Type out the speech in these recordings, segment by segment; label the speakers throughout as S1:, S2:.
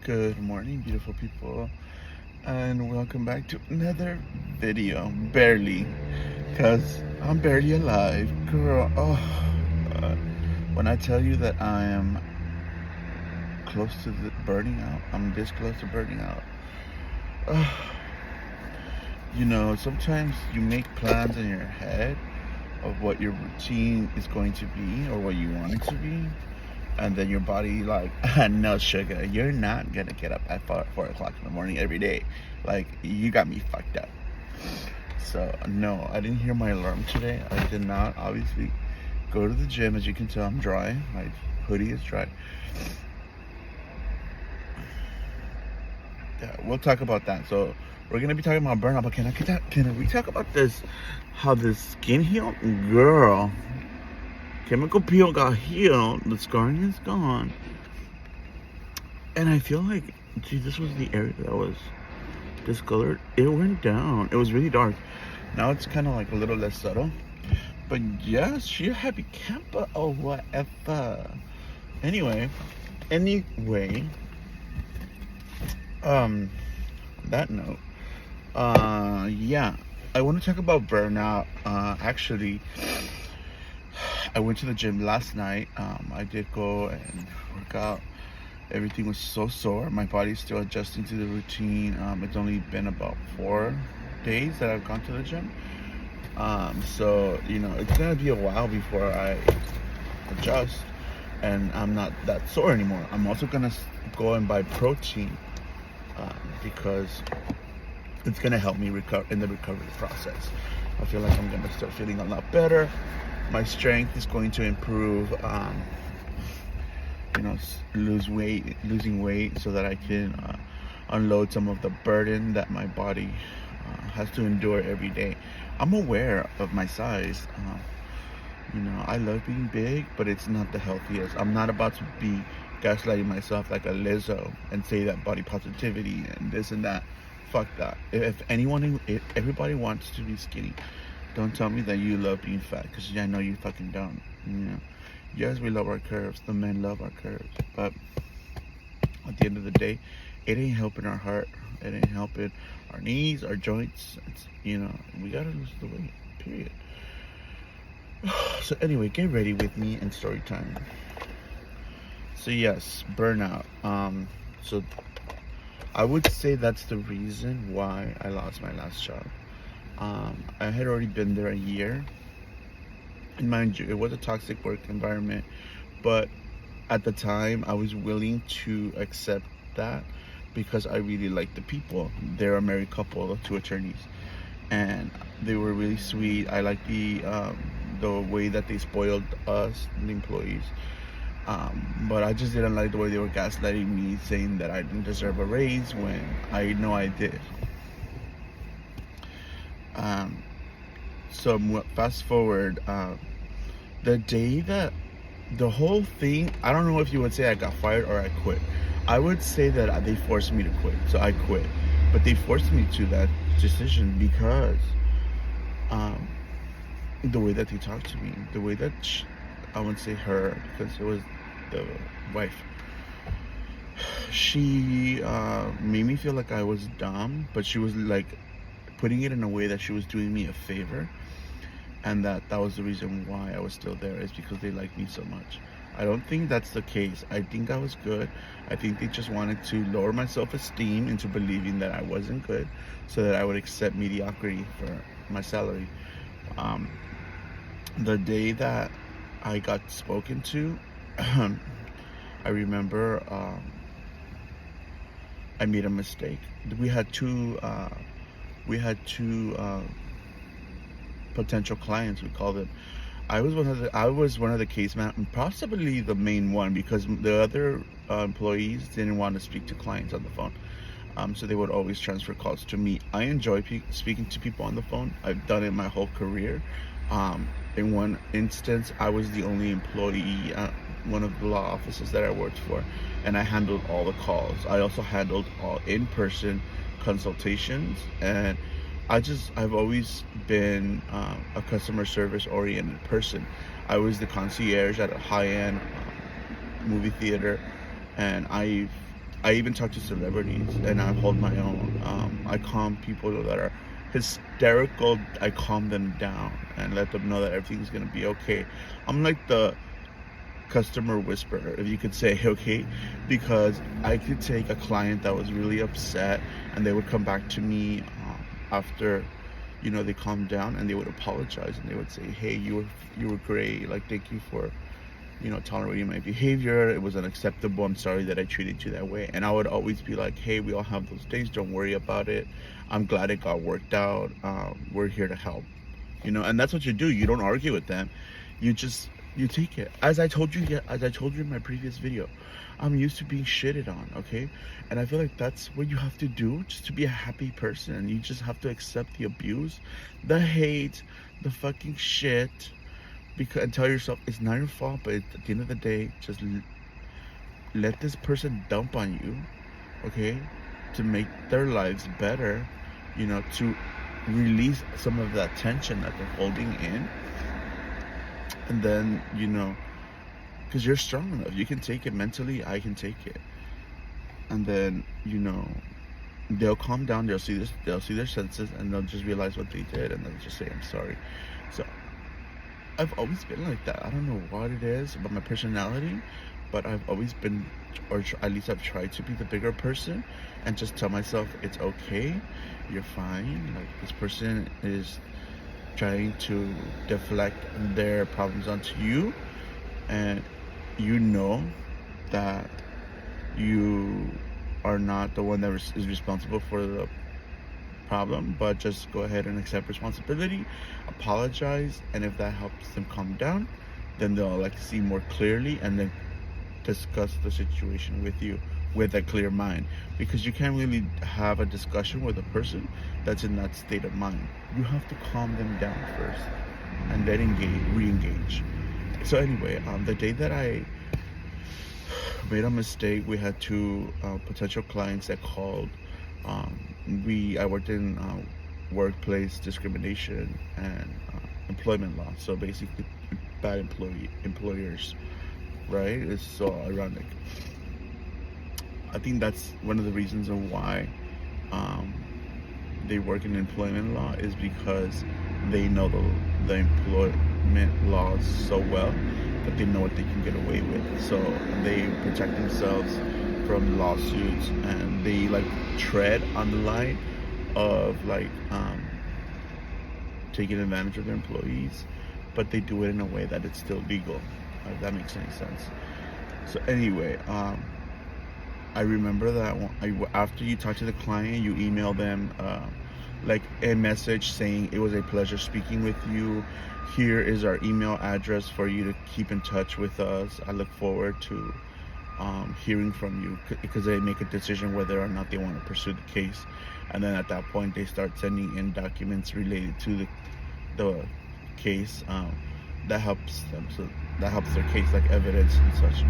S1: Good morning, beautiful people, and welcome back to another video. Barely, because I'm barely alive, girl. Uh, when I tell you that I am close to burning out, I'm this close to burning out. Uh, sometimes you make plans in your head of what your routine is going to be or what you want it to be, and then your body like, no sugar, you're not gonna get up at 4 o'clock in the morning every day. Like, you got me fucked up. So no, I didn't hear my alarm today. I did not obviously go to the gym. As you can tell, I'm dry. My hoodie is dry. Yeah, we'll talk about that. So we're gonna be talking about burnout, but can we talk about this, how this skin healed? Girl, chemical peel got healed, the scarring is gone, and I feel like, gee, this was the area that was discolored. It went down. It was really dark. Now it's kind of like a little less subtle. But yes, she a happy camper or whatever. Anyway, on that note, yeah, I want to talk about burnout. Actually, I went to the gym last night. I did go and work out. Everything was so sore. My body's still adjusting to the routine. It's only been about 4 days that I've gone to the gym. So, it's gonna be a while before I adjust and I'm not that sore anymore. I'm also gonna go and buy protein because it's gonna help me recover in the recovery process. I feel like I'm gonna start feeling a lot better. My strength is going to improve. Losing weight so that I can unload some of the burden that my body has to endure every day. I'm aware of my size. I love being big, but it's not the healthiest. I'm not about to be gaslighting myself like a Lizzo and say that body positivity and this and that. Fuck that. If everybody wants to be skinny, don't tell me that you love being fat, because I know you fucking don't. Yes, we love our curves. The men love our curves. But at the end of the day, it ain't helping our heart. It ain't helping our knees, our joints. We gotta lose the weight, period. So anyway, get ready with me and story time. So yes, burnout. So I would say that's the reason why I lost my last job. I had already been there a year. And mind you, it was a toxic work environment, but at the time I was willing to accept that because I really liked the people. They're a married couple, 2 attorneys, and they were really sweet. I liked the way that they spoiled us, the employees. But I just didn't like the way they were gaslighting me, saying that I didn't deserve a raise when I know I did. So fast forward, the day that the whole thing, I don't know if you would say I got fired or I quit. I would say that they forced me to quit, so I quit. But they forced me to that decision because the way that they talked to me, the way that I wouldn't say her, because it was the wife. She made me feel like I was dumb, but she was like putting it in a way that she was doing me a favor, and that was the reason why I was still there, is because they liked me so much. I don't think that's the case. I think I was good. I think they just wanted to lower my self-esteem into believing that I wasn't good, so that I would accept mediocrity for my salary. The day that I got spoken to, I remember I made a mistake. We had two potential clients, we call them. I was one of the case man, possibly the main one, because the other employees didn't want to speak to clients on the phone. So they would always transfer calls to me. I enjoy speaking to people on the phone. I've done it my whole career. In one instance, I was the only employee at one of the law offices that I worked for, and I handled all the calls. I also handled all in-person consultations, and I've always been a customer service oriented person. I was the concierge at a high-end movie theater, and I've I even talk to celebrities, and I hold my own. I calm people that are hysterical. I calm them down and let them know that everything's gonna be okay. I'm like the customer whisperer, if you could say, okay, because I could take a client that was really upset, and they would come back to me after, they calmed down, and they would apologize, and they would say, hey, you were great, like, thank you for tolerating my behavior. It was unacceptable. I'm sorry that I treated you that way. And I would always be like, hey, we all have those days. Don't worry about it. I'm glad it got worked out. We're here to help. And that's what you do. You don't argue with them. You take it. As I told you in my previous video, I'm used to being shitted on, okay? And I feel like that's what you have to do just to be a happy person. You just have to accept the abuse, the hate, the fucking shit, and tell yourself it's not your fault, but at the end of the day, just let this person dump on you, okay, to make their lives better, to release some of that tension that they're holding in. And then, because you're strong enough, you can take it mentally. I can take it. And then, they'll calm down, they'll see their senses, and they'll just realize what they did, and they'll just say, I'm sorry. So I've always been like that. I don't know what it is about my personality, but I've always been, or at least I've tried to be the bigger person and just tell myself, it's okay, you're fine. Like, this person is trying to deflect their problems onto you, and that you are not the one that is responsible for the problem, but just go ahead and accept responsibility, apologize, and if that helps them calm down, then they'll see more clearly, and then discuss the situation with you with a clear mind, because you can't really have a discussion with a person that's in that state of mind. You have to calm them down first and then re-engage. So anyway, the day that I made a mistake, we had two potential clients that called. I worked in workplace discrimination and employment law. So basically, bad employers, right? It's so ironic. I think that's one of the reasons of why they work in employment law, is because they know the employment laws so well that they know what they can get away with. So they protect themselves from lawsuits, and they tread on the line of taking advantage of their employees, but they do it in a way that it's still legal, if that makes any sense. So anyway, I remember that after you talk to the client, you email them a message saying, it was a pleasure speaking with you. Here is our email address for you to keep in touch with us. I look forward to hearing from you, because they make a decision whether or not they want to pursue the case. And then at that point, they start sending in documents related to the case that helps them. So that helps their case, like evidence and such.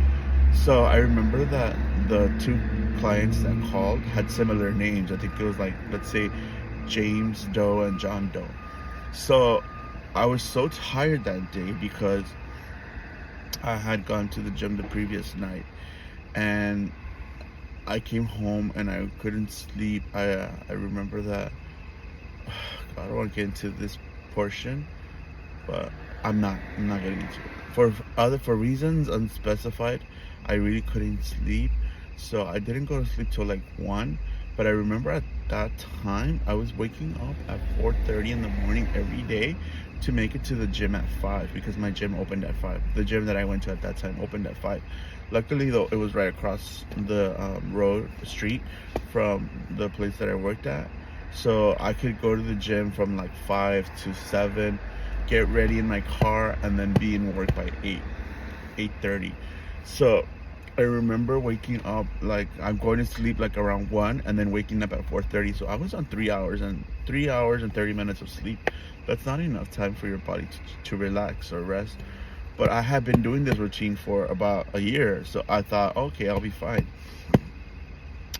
S1: So I remember that the two clients that called had similar names. I think it was let's say James Doe and John Doe. So I was so tired that day because I had gone to the gym the previous night, and I came home and I couldn't sleep. I remember that, I don't want to get into this portion, but I'm not getting into it. For reasons unspecified, I really couldn't sleep, so I didn't go to sleep till 1. But I remember at that time I was waking up at 4:30 in the morning every day to make it to the gym at 5, because my gym opened at 5. The gym that I went to at that time opened at 5. Luckily though, it was right across the street from the place that I worked at, so I could go to the gym from 5 to 7, get ready in my car, and then be in work by 8:30. So I remember waking up, I'm going to sleep around 1, and then waking up at 4:30. So I was on 3 hours and 30 minutes of sleep. That's not enough time for your body to relax or rest. But I had been doing this routine for about a year, so I thought, okay, I'll be fine.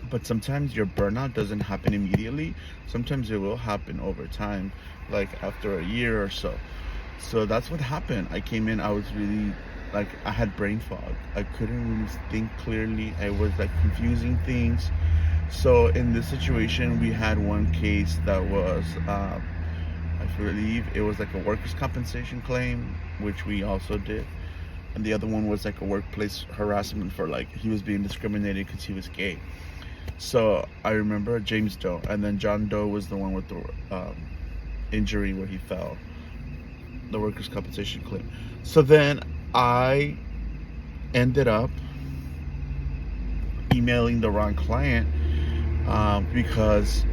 S1: But sometimes your burnout doesn't happen immediately. Sometimes it will happen over time, after a year or so. So that's what happened. I came in, I was really like I had brain fog. I couldn't really think clearly. I was like confusing things. So in this situation, we had one case that was, I believe it was like a workers' compensation claim, which we also did, and the other one was like a workplace harassment for like he was being discriminated because he was gay. So I remember James Doe, and then John Doe was the one with the injury where he fell, the workers' compensation claim. So then I ended up emailing the wrong client, because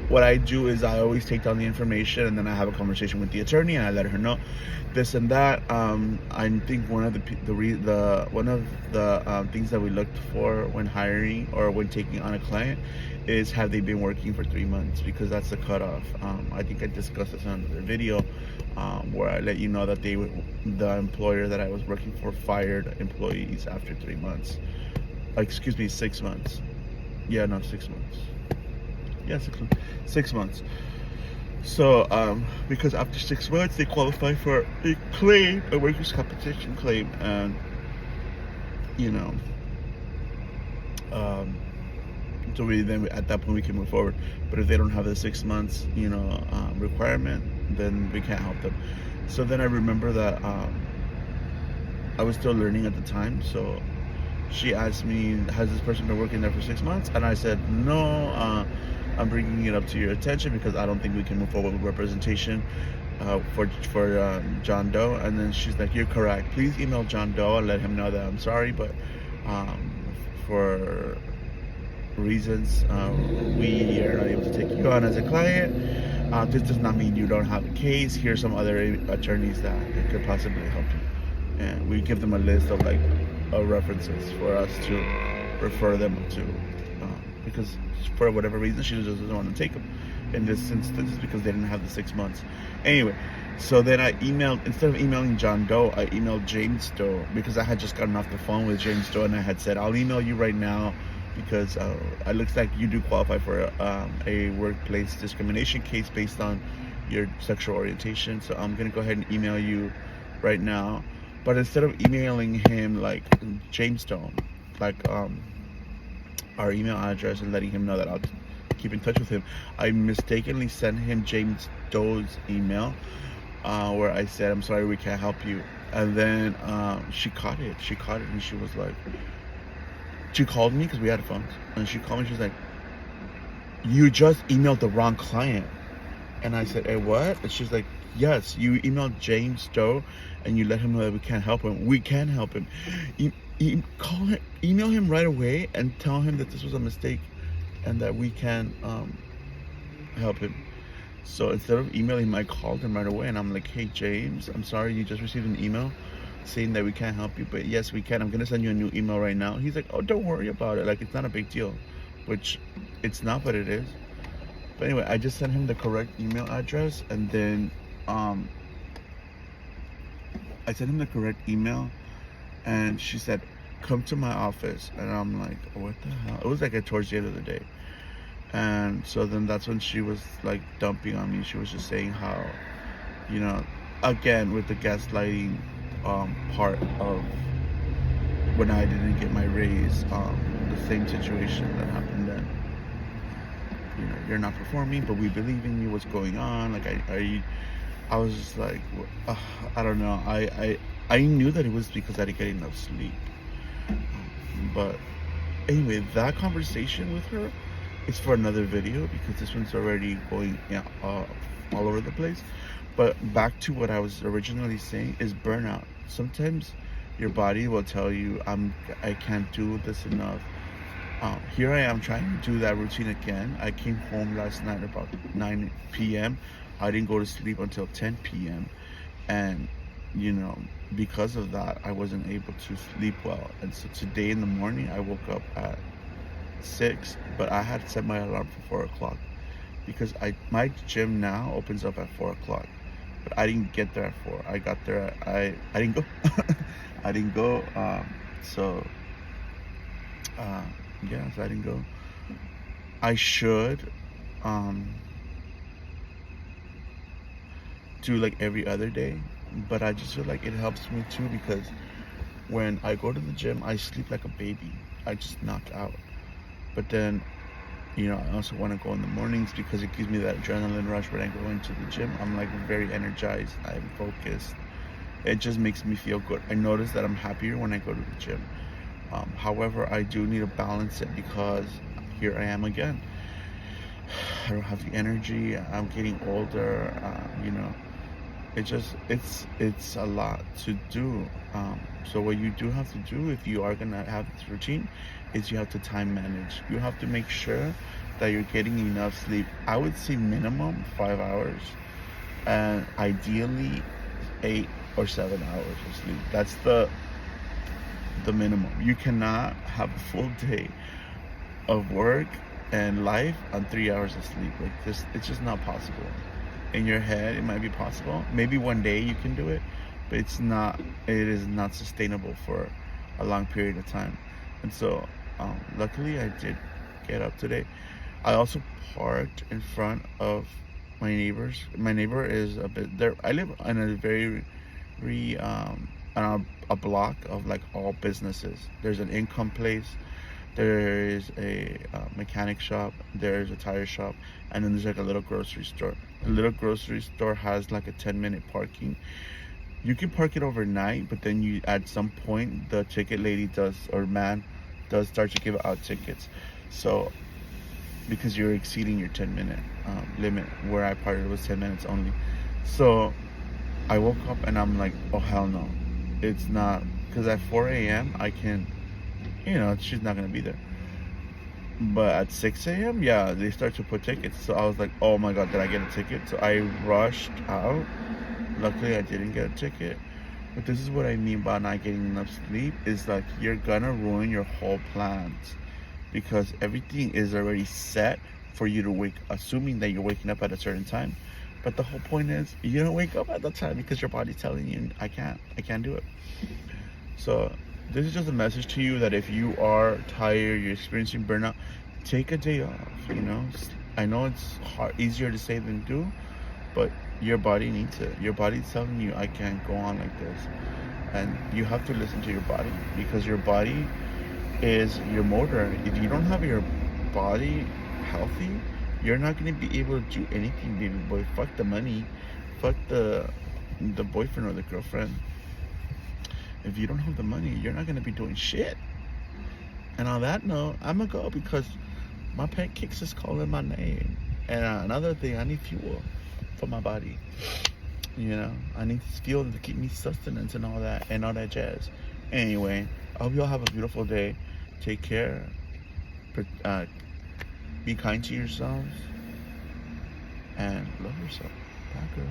S1: what I do is I always take down the information and then I have a conversation with the attorney and I let her know this and that. I think one of the things that we looked for when hiring or when taking on a client is have they been working for 3 months, because that's the cutoff. I think I discussed this in another video, where I let you know that the employer that I was working for fired employees after 3 months. Excuse me, 6 months. Yeah, no, 6 months. Yeah, 6 months. 6 months. So, because after 6 months, they qualify for a claim, a workers' compensation claim, and you know, so at that point we can move forward. But if they don't have the 6 months, requirement, then we can't help them. So then I remember that I was still learning at the time, so she asked me, has this person been working there for 6 months? And I said, no, I'm bringing it up to your attention because I don't think we can move forward with representation for John Doe. And then she's like, you're correct. Please email John Doe and let him know that I'm sorry, but for reasons, we are not able to take you on as a client. This does not mean you don't have a case. Here's some other attorneys that could possibly help you. And we give them a list of like references for us to refer them to, because for whatever reason she just doesn't want to take them in this instance because they didn't have the 6 months. Anyway, so then I emailed, instead of emailing John Doe, I emailed James Doe, because I had just gotten off the phone with James Doe and I had said, I'll email you right now because it looks like you do qualify for a workplace discrimination case based on your sexual orientation, so I'm gonna go ahead and email you right now. But instead of emailing him like James Doe, like our email address and letting him know that I'll keep in touch with him, I mistakenly sent him James Doe's email, where I said, I'm sorry, we can't help you. And then she caught it and she was like, she called me because we had phones, and she called me, she's like, you just emailed the wrong client. And I said, hey, what? And she's like, yes, you emailed James Doe and you let him know that we can't help him. We can help him. Email him right away and tell him that this was a mistake and that we can help him. So instead of emailing him, I called him right away and I'm like, hey James, I'm sorry, you just received an email saying that we can't help you, but yes we can. I'm gonna send you a new email right now. He's like, oh, don't worry about it, like it's not a big deal, which it's not, but it is. But anyway, I just sent him the correct email address, and then I sent him the correct email, and she said, come to my office. And I'm like, what the hell? It was like towards the end of the day. And so then that's when she was like dumping on me. She was just saying how, again, with the gaslighting part of when I didn't get my raise, the same situation that happened then. You're not performing, but we believe in you. What's going on? Like, I was just like, I don't know. I knew that it was because I didn't get enough sleep. But anyway, that conversation with her is for another video because this one's already going all over the place. But back to what I was originally saying is burnout. Sometimes your body will tell you, I can't do this enough. Here I am trying to do that routine again. I came home last night about 9 p.m. I didn't go to sleep until 10 p.m. And, because of that, I wasn't able to sleep well. And so today in the morning, I woke up at 6, but I had set my alarm for 4 o'clock because my gym now opens up at 4 o'clock. But I didn't get there at 4. I got there, I didn't go. I didn't go, so I didn't go. I should do like every other day, but I just feel like it helps me too because when I go to the gym, I sleep like a baby. I just knock out. But then, I also want to go in the mornings because it gives me that adrenaline rush when I go into the gym. I'm like very energized. I'm focused. It just makes me feel good. I notice that I'm happier when I go to the gym. However, I do need to balance it because here I am again. I don't have the energy. I'm getting older. It's a lot to do. So what you do have to do if you are gonna have this routine is you have to time manage. You have to make sure that you're getting enough sleep. I would say minimum 5 hours, and ideally 8 or 7 hours of sleep. That's the minimum. You cannot have a full day of work and life on 3 hours of sleep. Like this, it's just not possible. In your head, it might be possible. Maybe one day you can do it, but it's not. It is not sustainable for a long period of time. And so, luckily, I did get up today. I also parked in front of my neighbors. My neighbor is a bit there. I live in a on a block of like all businesses. There's an income place, there is a mechanic shop, there's a tire shop, and then there's like a little grocery store. The little grocery store has like a 10-minute parking. You can park it overnight, but then you at some point the ticket lady does, or man does, start to give out tickets. So because you're exceeding your 10-minute limit, where I parked it was 10 minutes only. So I woke up and I'm like, oh hell no, it's not, because at 4 a.m. I can, she's not gonna be there. But at 6 a.m., yeah, they start to put tickets. So I was like, oh my god, did I get a ticket? So I rushed out. Luckily, I didn't get a ticket. But this is what I mean by not getting enough sleep, is like you're gonna ruin your whole plans because everything is already set for you to wake, assuming that you're waking up at a certain time. But the whole point is you don't wake up at the time because your body's telling you, I can't do it. So this is just a message to you that if you are tired, you're experiencing burnout, take a day off. I know it's easier to say than do, but your body needs it. Your body's telling you, I can't go on like this. And you have to listen to your body because your body is your motor. If you don't have your body healthy, you're not going to be able to do anything, baby boy. Fuck the money. Fuck the boyfriend or the girlfriend. If you don't have the money, you're not going to be doing shit. And on that note, I'm going to go because my pancakes is calling my name. And another thing, I need fuel for my body. I need fuel to keep me sustenance and all that jazz. Anyway, I hope y'all have a beautiful day. Take care. Be kind to yourselves. And love yourself. Bye, girl.